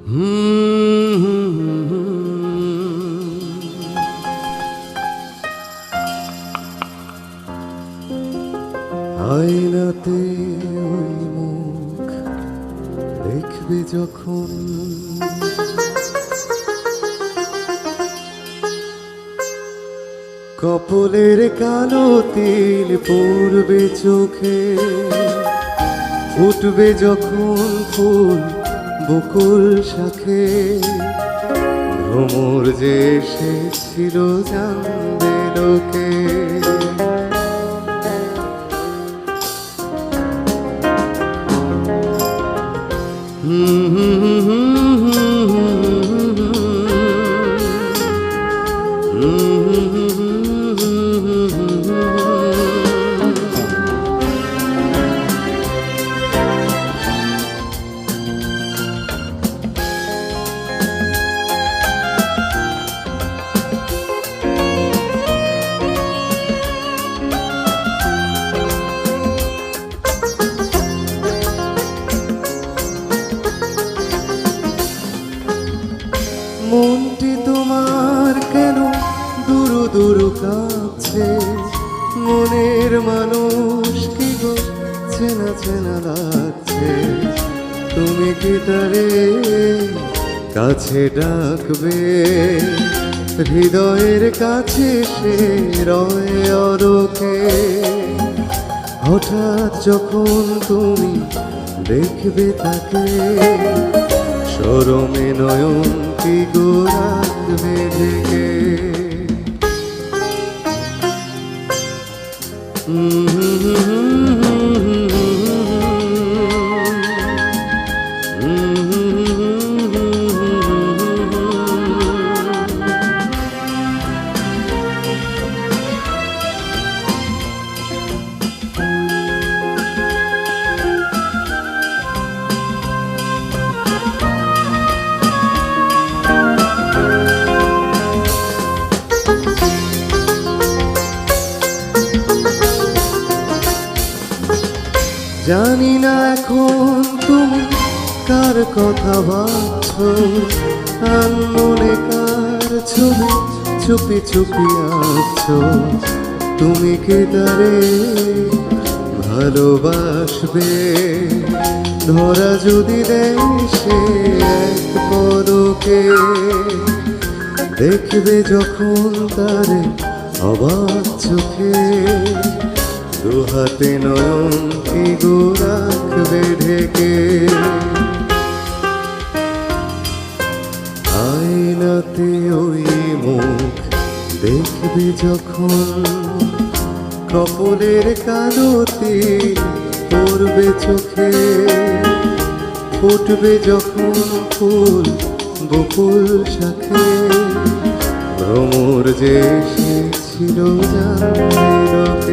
আয়নাতে ওই মুখ দেখবে যখন, কপলের কালো তিল পড়বে চোখে, ফুটবে যখন ফুল বকুল শাখে, ভ্রমর যে এসেছিল জানবে লোকে। মনটি তোমার কেন দুরু দুরু কাঁপছে, মনের মানুষ কি গো চেনা চেনা লাগছে, তুমি কি তারে কাছে ডাকবে, হৃদয়ের কাছে সে রয় অরকে। হঠাৎ যখন তুমি দেখবে তাকে, শরমে নয়ন কি গো রাখবে ঢেকে। জানি না এখন তুমি কার কথা ভাবছো, আনমনে কার ছবি চুপি চুপি আঁকছো, তুমি কি তারে ভালোবাসবে, ধরা যদি দেয় সে এক পদকে, দেখবে যখন তারে অবাক চোখে, দুহাতে নয়ন কি গো রাখবে ঢেকে। আয়নাতে ওই মুখ দেখবে যখন, কপলের কালো তিল পড়বে চোখে, ফুটবে যখন ফুল বকুল শাখে, ভ্রমর যে এসেছিল জানবে লোকে।